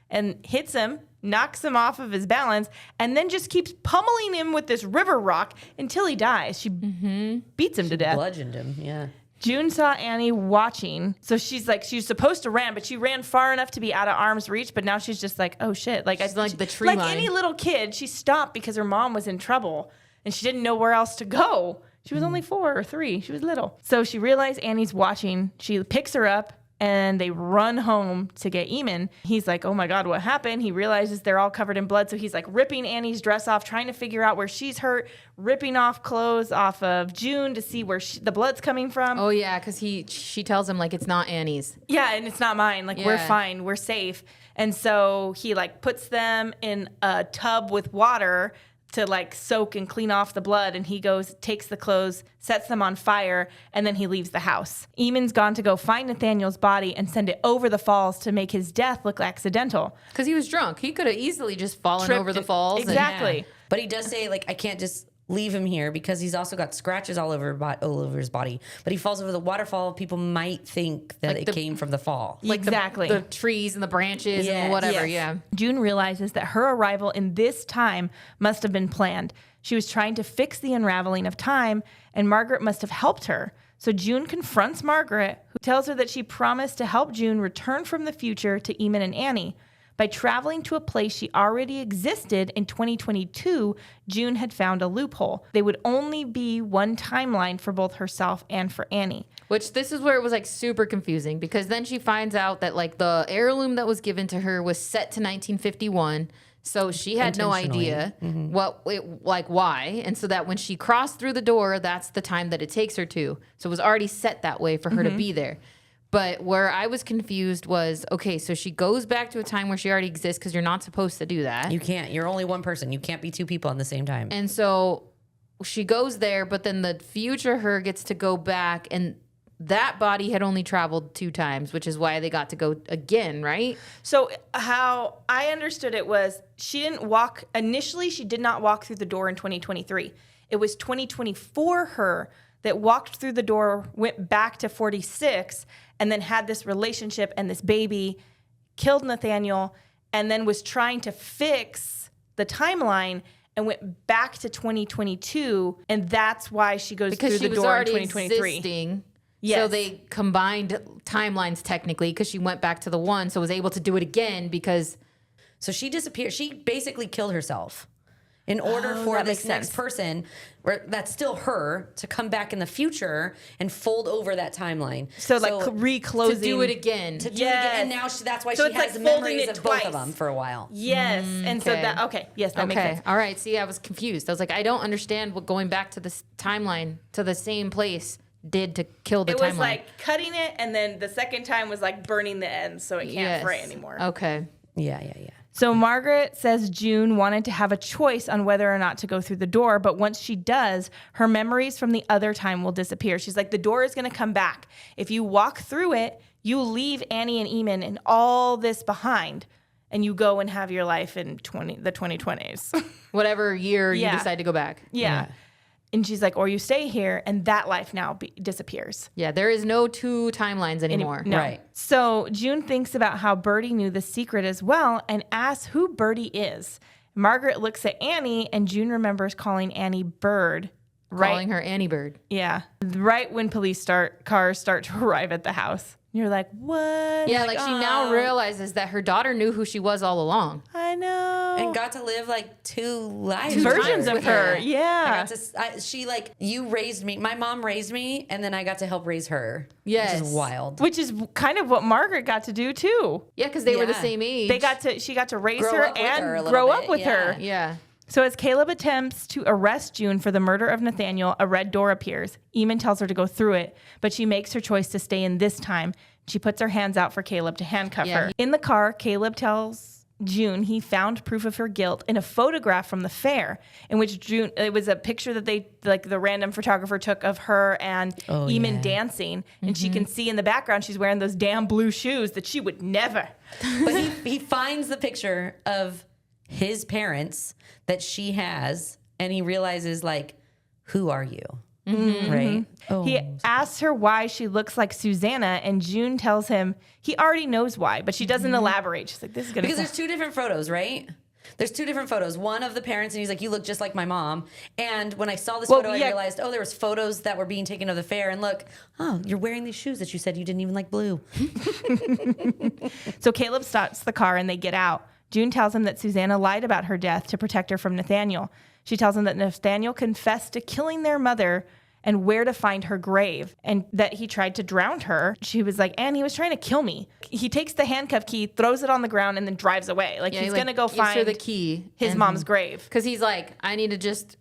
and hits him, knocks him off of his balance, and then just keeps pummeling him with this river rock until he dies. She beats him to death. Bludgeoned him, yeah. June saw Annie watching. So she's like, she was supposed to run, but she ran far enough to be out of arm's reach. But now she's just like, oh shit. Like, she's like the tree like line. any little kid, she stopped because her mom was in trouble and she didn't know where else to go. She was only 4 or 3. She was little. So she realized Annie's watching. She picks her up and they run home to get Eamon. He's like, oh my God, what happened? He realizes they're all covered in blood. So he's like ripping Annie's dress off, trying to figure out where she's hurt, ripping off clothes off of June to see where the blood's coming from. Oh yeah, because she tells him like it's not Annie's. Yeah, and it's not mine. Like, we're fine. We're safe. And so he like puts them in a tub with water to like soak and clean off the blood. And he goes, takes the clothes, sets them on fire, and then he leaves the house. Eamon's gone to go find Nathaniel's body and send it over the falls to make his death look accidental. Because he was drunk. He could have easily just fallen Tripped over the falls. Exactly. Yeah. But he does say, like, I can't just leave him here because he's also got scratches all over his body. But he falls over the waterfall. People might think that Like it came from the fall. Like exactly. The trees and the branches and whatever, yeah. June realizes that her arrival in this time must have been planned. She was trying to fix the unraveling of time, and Margaret must have helped her. So June confronts Margaret, who tells her that she promised to help June return from the future to Eamon and Annie. By traveling to a place she already existed in 2022, June had found a loophole. They would only be one timeline for both herself and for Annie. Which this is where it was like super confusing because then she finds out that like the heirloom that was given to her was set to 1951. So she had no idea why. And so that when she crossed through the door, that's the time that it takes her to. So it was already set that way for her to be there. But where I was confused was, okay, so she goes back to a time where she already exists because you're not supposed to do that. You can't. You're only one person. You can't be 2 people at the same time. And so she goes there, but then the future her gets to go back, and that body had only traveled 2 times, which is why they got to go again, right? So how I understood it was she did not walk through the door in 2023. It was 2024 her that walked through the door, went back to 46, and then had this relationship and this baby, killed Nathaniel, and then was trying to fix the timeline and went back to 2022, and that's why she goes Because through she the was door in already 2023. existing. Yes. So they combined timelines technically because she went back to the one, so was able to do it again because... So she disappeared. She basically killed herself in order for that this makes next sense. person, that's still her, to come back in the future and fold over that timeline. So like reclosing. To do it again. To do it again. And now that's why So she it's has like memories folding it of both of twice. them for a while. Yes. And so that makes sense. All right. See, I was confused. I was like, I don't understand what going back to this timeline to the same place did to kill the timeline. It was like cutting it, and then the second time was like burning the ends so it can't fray anymore. Okay. Yeah. So Margaret says June wanted to have a choice on whether or not to go through the door, but once she does, her memories from the other time will disappear. She's like, the door is going to come back. If you walk through it, you leave Annie and Eamon and all this behind, and you go and have your life in the 2020s. Whatever year you decide to go back. Yeah. And she's like, or you stay here, and that life now disappears. Yeah, there is no 2 timelines anymore. No. Right. So June thinks about how Bertie knew the secret as well and asks who Bertie is. Margaret looks at Annie, and June remembers calling Annie Bird. Calling her Annie Bird. Yeah. Right when police cars start to arrive at the house. You're like, what? Yeah, like she now realizes that her daughter knew who she was all along. I know. And got to live like 2 lives. Versions of her. Yeah. You raised me. My mom raised me, and then I got to help raise her. Yes. Which is wild. Which is kind of what Margaret got to do too. Yeah, because they were the Yeah. same age. She got to raise Grow her up with her a and little grow bit, up with yeah. her. Yeah. So as Caleb attempts to arrest June for the murder of Nathaniel, a red door appears. Eamon tells her to go through it, but she makes her choice to stay in this time. She puts her hands out for Caleb to handcuff her. In the car, Caleb tells June he found proof of her guilt in a photograph from the fair, in which June, it was a picture that the random photographer took of her and Eamon dancing. And she can see in the background she's wearing those damn blue shoes that she would never. But he finds the picture of his parents that she has, and he realizes, like, who are you? right? Oh, He asks her why she looks like Susanna, and June tells him he already knows why, but she doesn't elaborate. She's like, "This is gonna." because there's two different photos, right? There's two different photos. One of the parents, and he's like, "You look just like my mom." And when I saw this photo, I realized, oh, there was photos that were being taken of the fair. And look, oh, you're wearing these shoes that you said you didn't even like blue. So Caleb starts the car and they get out. June tells him that Susanna lied about her death to protect her from Nathaniel. She tells him that Nathaniel confessed to killing their mother and where to find her grave, and that he tried to drown her. She was like, and he was trying to kill me. He takes the handcuff key, throws it on the ground, and then drives away. Like, he's going to go find her the key his mom's grave. Because he's like, I need to just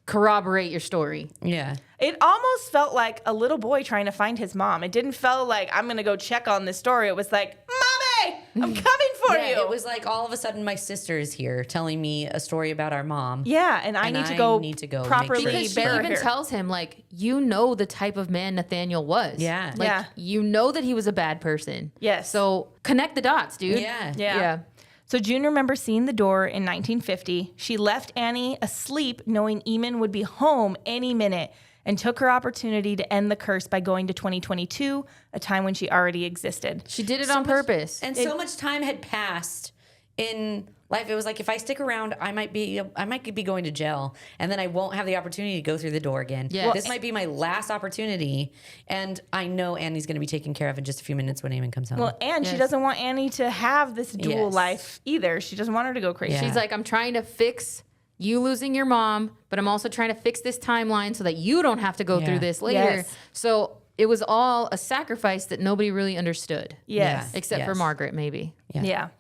corroborate your story. Yeah. It almost felt like a little boy trying to find his mom. It didn't feel like, I'm going to go check on this story. It was like, Mommy, I'm coming for you. It was like all of a sudden my sister is here telling me a story about our mom. Yeah, and I need to go properly make sure. Because she bury even her. tells him, like, you know the type of man Nathaniel was. Yeah. Like, you know that he was a bad person. Yes. So connect the dots, dude. Yeah. So June remembers seeing the door in 1950. She left Annie asleep knowing Eamon would be home any minute, and took her opportunity to end the curse by going to 2022, a time when she already existed. She did it on purpose. And so much time had passed in life. It was like, if I stick around, I might be going to jail, and then I won't have the opportunity to go through the door again. Yeah. This might be my last opportunity, and I know Annie's going to be taken care of in just a few minutes when Eamon comes home. Well, and she doesn't want Annie to have this dual life either. She doesn't want her to go crazy. Yeah. She's like, I'm trying to fix you losing your mom, but I'm also trying to fix this timeline so that you don't have to go through this later. Yes. So it was all a sacrifice that nobody really understood. Yes. Except for Margaret, maybe. Yeah.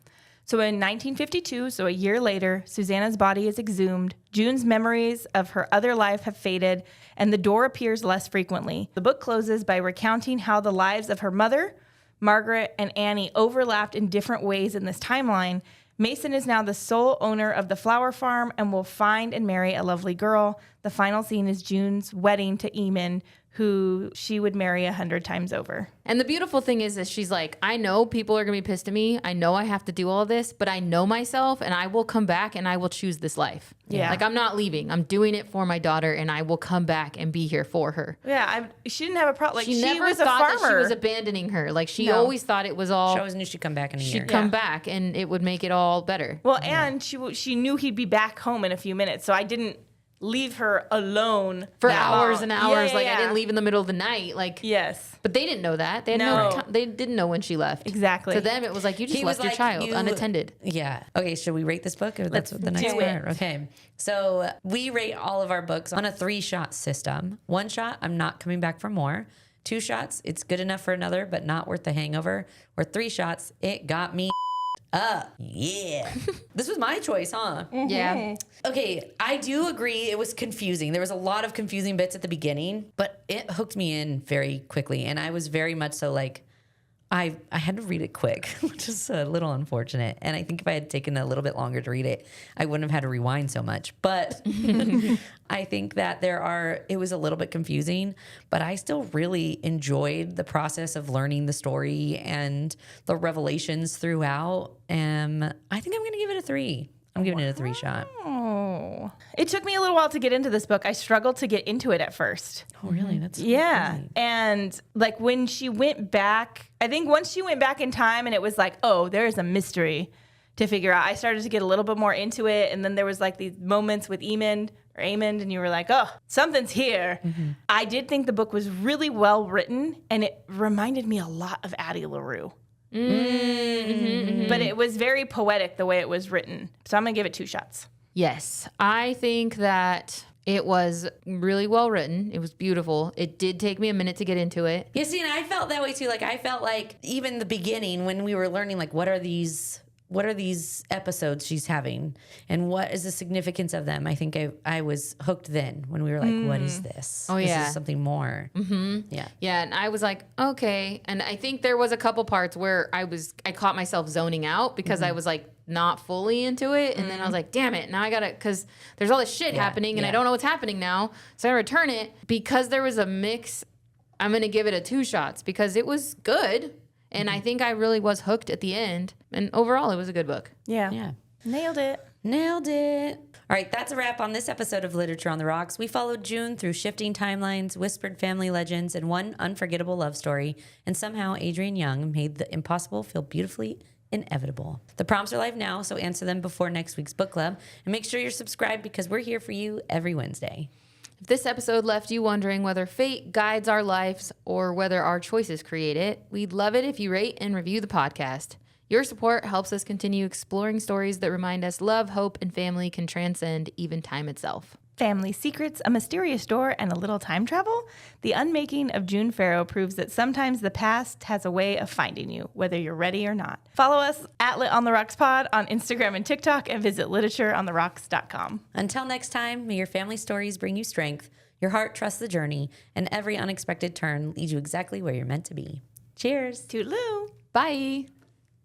So in 1952, so a year later, Susanna's body is exhumed. June's memories of her other life have faded, and the door appears less frequently. The book closes by recounting how the lives of her mother, Margaret, and Annie overlapped in different ways in this timeline. Mason is now the sole owner of the flower farm and will find and marry a lovely girl. The final scene is June's wedding to Eamon, who she would marry 100 times over. And the beautiful thing is that she's like, I know people are going to be pissed at me. I know I have to do all this, but I know myself, and I will come back and I will choose this life. Yeah. Like, I'm not leaving. I'm doing it for my daughter, and I will come back and be here for her. Yeah, she didn't have a problem. Like, She never was thought a farmer. that she was abandoning her. Like, she always thought it was all... She always knew she'd come back in a year. She'd come back, and it would make it all better. Well, and she knew he'd be back home in a few minutes, so I didn't leave her alone For that hours long. and hours. Yeah, I didn't leave in the middle of the night. Like, Yes. but they didn't know that. They had No. they didn't know when she left. Exactly. To them, it was like, you just He left was your like, child unattended. Yeah. Okay, should we rate this book, or that's what the next do it. part? Okay. So we rate all of our books on a 3-shot system. 1 shot, I'm not coming back for more. 2 shots, it's good enough for another, but not worth the hangover. Or 3 shots, it got me up. Yeah. This was my choice, huh? Yeah. Okay, I do agree it was confusing. There was a lot of confusing bits at the beginning, but it hooked me in very quickly. And I was very much so like, I had to read it quick, which is a little unfortunate. And I think if I had taken a little bit longer to read it, I wouldn't have had to rewind so much. But I think that it was a little bit confusing, but I still really enjoyed the process of learning the story and the revelations throughout. And I think I'm going to give it a 3. I'm giving it a 3 shot. Oh. It took me a little while to get into this book. I struggled to get into it at first. Oh, really? That's Yeah. crazy. And like when she went back, I think once she went back in time and it was like, oh, there is a mystery to figure out, I started to get a little bit more into it. And then there was like these moments with Eamon, and you were like, oh, something's here. Mm-hmm. I did think the book was really well written, and it reminded me a lot of Addie LaRue. But it was very poetic the way it was written. So I'm going to give it 2 shots. Yes. I think that it was really well written. It was beautiful. It did take me a minute to get into it. Yeah, see, and I felt that way too. Like, I felt like even the beginning when we were learning, like, what are these episodes she's having and what is the significance of them? I think I was hooked then when we were like, what is this? Oh, yeah. This is something more. Mm-hmm. Yeah. Yeah, and I was like, okay. And I think there was a couple parts where I caught myself zoning out because I was like not fully into it. And then I was like, damn it, now I gotta, because there's all this shit happening and I don't know what's happening now. So I return it. Because there was a mix, I'm gonna give it a 2 shots because it was good. And I think I really was hooked at the end. And overall, it was a good book. Yeah. Yeah. Nailed it. Nailed it. All right, that's a wrap on this episode of Literature on the Rocks. We followed June through shifting timelines, whispered family legends, and one unforgettable love story. And somehow Adrienne Young made the impossible feel beautifully inevitable. The prompts are live now, so answer them before next week's book club. And make sure you're subscribed because we're here for you every Wednesday. If this episode left you wondering whether fate guides our lives or whether our choices create it, we'd love it if you rate and review the podcast. Your support helps us continue exploring stories that remind us love, hope, and family can transcend even time itself. Family secrets, a mysterious door, and a little time travel? The Unmaking of June Farrow proves that sometimes the past has a way of finding you, whether you're ready or not. Follow us at Lit on the Rocks Pod on Instagram and TikTok, and visit literatureontherocks.com. Until next time, may your family stories bring you strength, your heart trusts the journey, and every unexpected turn leads you exactly where you're meant to be. Cheers. Toodaloo. Bye.